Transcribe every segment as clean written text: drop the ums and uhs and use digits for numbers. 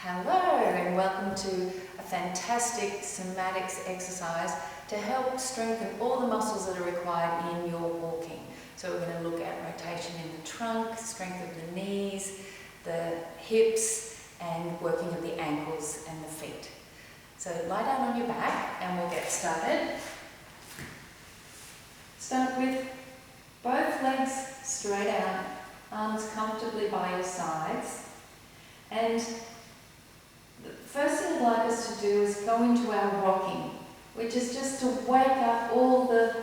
Hello and welcome to a fantastic somatics exercise to help strengthen all the muscles that are required in your walking. So we're going to look at rotation in the trunk, strength of the knees, the hips, and working of the ankles and the feet. So lie down on your back and we'll get started. Start with both legs straight out, arms comfortably by your sides. And the first thing I'd like us to do is go into our rocking, which is just to wake up all the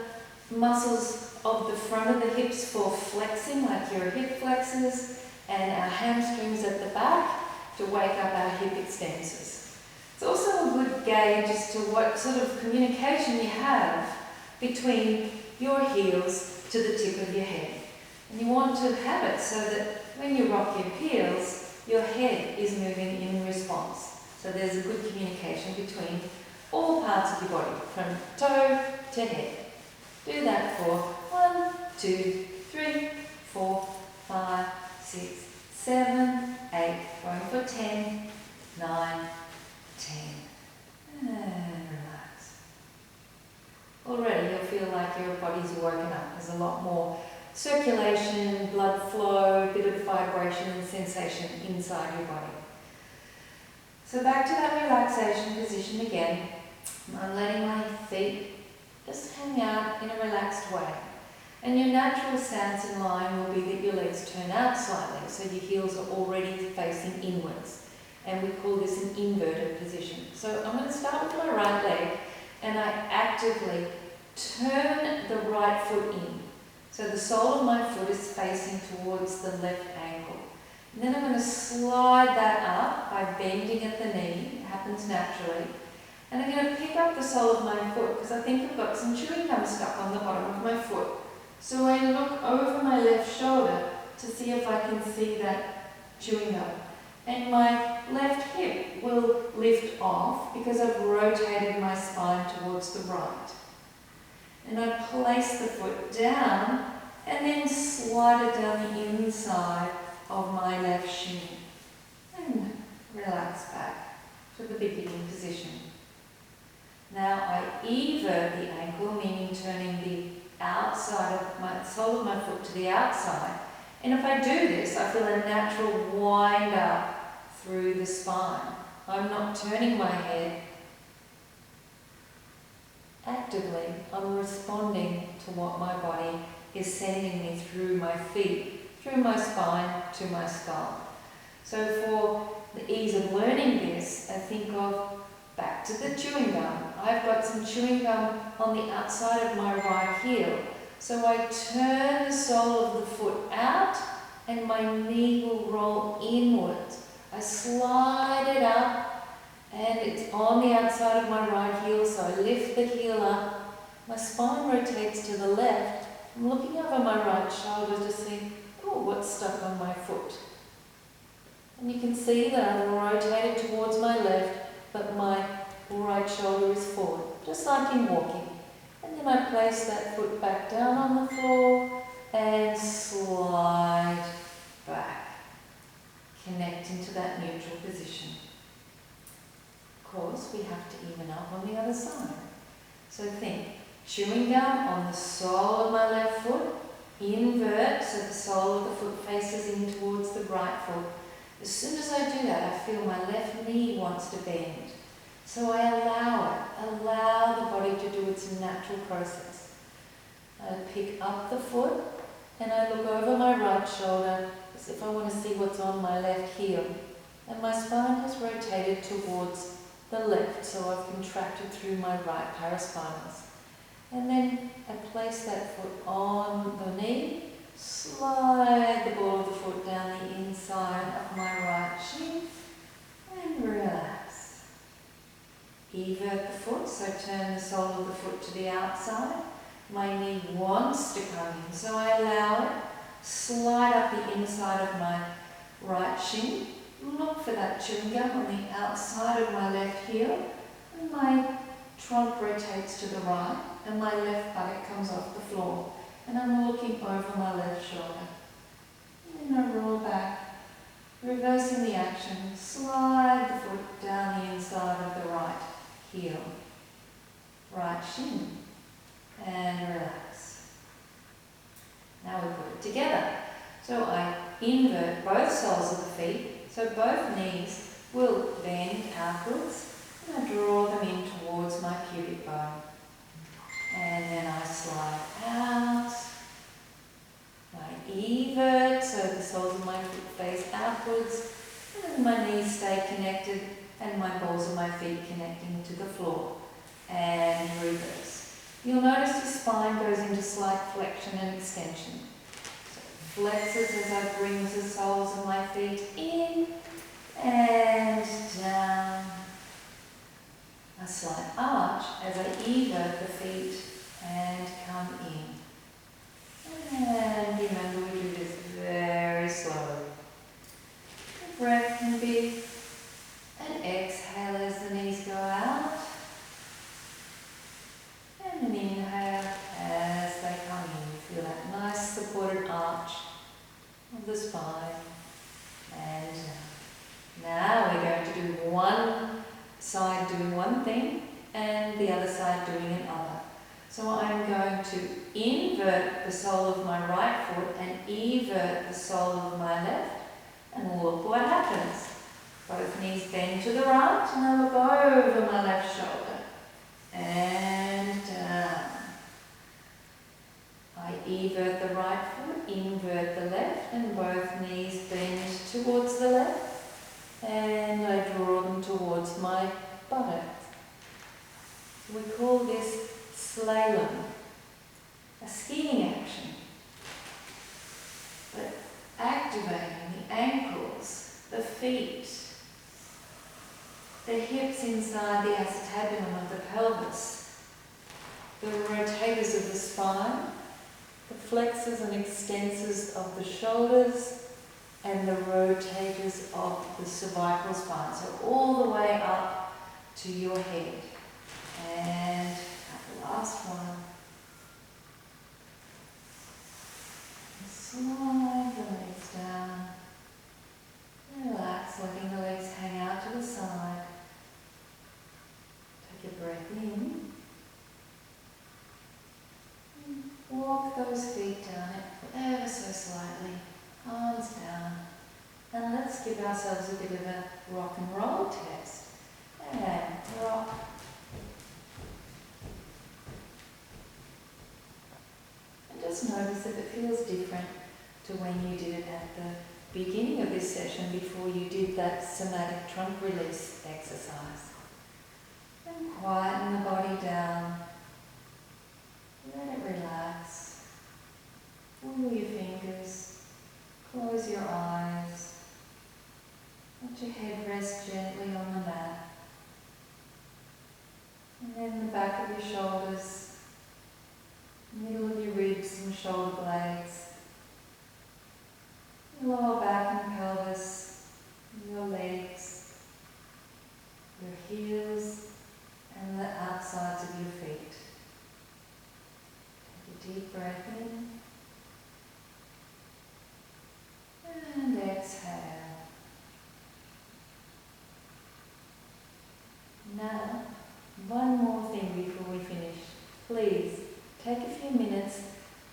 muscles of the front of the hips for flexing, like your hip flexors, and our hamstrings at the back to wake up our hip extensors. It's also a good gauge as to what sort of communication you have between your heels to the tip of your head. And you want to have it so that when you rock your heels, your head is moving in response. So there's a good communication between all parts of your body, from toe to head. Do that for 1, 2, 3, 4, 5, 6, 7, 8, going for 10, 9, 10. And relax. Already you'll feel like your body's woken up. There's a lot more circulation, blood flow, a bit of vibration and sensation inside your body. So back to that relaxation position again. I'm letting my feet just hang out in a relaxed way. And your natural stance in lying will be that your legs turn out slightly, so your heels are already facing inwards. And we call this an inverted position. So I'm going to start with my right leg, and I actively turn the right foot in. So the sole of my foot is facing towards the left ankle. And then I'm going to slide that up by bending at the knee. It happens naturally. And I'm going to pick up the sole of my foot because I think I've got some chewing gum stuck on the bottom of my foot. So I look over my left shoulder to see if I can see that chewing gum. And my left hip will lift off because I've rotated my spine towards the right. And I place the foot down and then slide it down the inside of my left shin. And relax back to the beginning position. Now I evert the ankle, meaning turning the outside of my sole of my foot to the outside. And if I do this, I feel a natural wind up through the spine. I'm not turning my head. Actively, I'm responding to what my body is sending me through my feet, through my spine to my skull. So for the ease of learning this, I think of back to the chewing gum. I've got some chewing gum on the outside of my right heel. So I turn the sole of the foot out and my knee will roll inwards. I slide it up and it's on the outside of my right heel, so I lift the heel up. My spine rotates to the left. I'm looking over my right shoulder to see, oh, what's stuck on my foot. And you can see that I'm rotated towards my left, but my right shoulder is forward, just like in walking. And then I place that foot back down on the floor and slide back, connecting to that neutral position. Of course, we have to even up on the other side. So think, chewing gum on the sole of my left foot, invert so the sole of the foot faces in towards the right foot. As soon as I do that, I feel my left knee wants to bend. So I allow the body to do its natural process. I pick up the foot and I look over my right shoulder as if I want to see what's on my left heel. And my spine has rotated towards the left, so I've contracted through my right paraspinals. And then I place that foot on the knee, slide the ball of the foot down the inside of my right shin, and relax. Evert the foot, so turn the sole of the foot to the outside. My knee wants to come in, so I allow it. Slide up the inside of my right shin. Look for that chewing gum on the outside of my left heel, and my trunk rotates to the right, and my left buttock comes off the floor, and I'm looking over my left shoulder. And then I roll back, reversing the action, slide the feet. So both knees will bend outwards, and I draw them in towards my pubic bone. And then I slide out. I evert, so the soles of my foot face outwards, and my knees stay connected and my balls of my feet connecting to the floor. And reverse. You'll notice your spine goes into slight flexion and extension. So flexes as I bring the soles of my feet in and down. A slight arch as I evert the feet and come in. And remember, we do this very slowly. The breath can be an exhale as the knees go out. And an inhale as they come in. You feel that nice supported arch of the spine. And now we're going to do one side doing one thing and the other side doing another. So I'm going to invert the sole of my right foot and evert the sole of my left, and look what happens. Both knees bend to the right, and I look over my left shoulder and down. I evert the right foot, invert the left, and both knees bend towards the left, and I draw them towards my buttock. We call this slalom, a skiing action, but activating the ankles, the feet, the hips inside the acetabulum of the pelvis, the rotators of the spine, the flexors and extensors of the shoulders, and the rotators of the cervical spine. So all the way up to your head. And the last one. Slide the legs down. Relax, letting the legs hang out to the side. Take a breath in. Walk those feet down ever so slightly. Arms down. And let's give ourselves a bit of a rock and roll test. And rock. And just notice if it feels different to when you did it at the beginning of this session before you did that somatic trunk release exercise. And quieten the body down. Let it relax. Wiggle your fingers. Close your eyes. Let your head rest gently on the mat. And then the back of your shoulders, middle of your ribs and shoulder blades, your lower back and pelvis, your legs, your heels, and the outsides of your feet. Take a deep breath in. And exhale. Now, one more thing before we finish. Please take a few minutes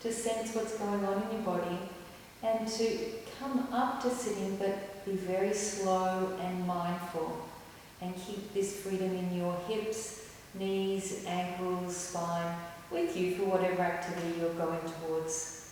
to sense what's going on in your body and to come up to sitting, but be very slow and mindful, and keep this freedom in your hips, knees, ankles, spine with you for whatever activity you're going towards.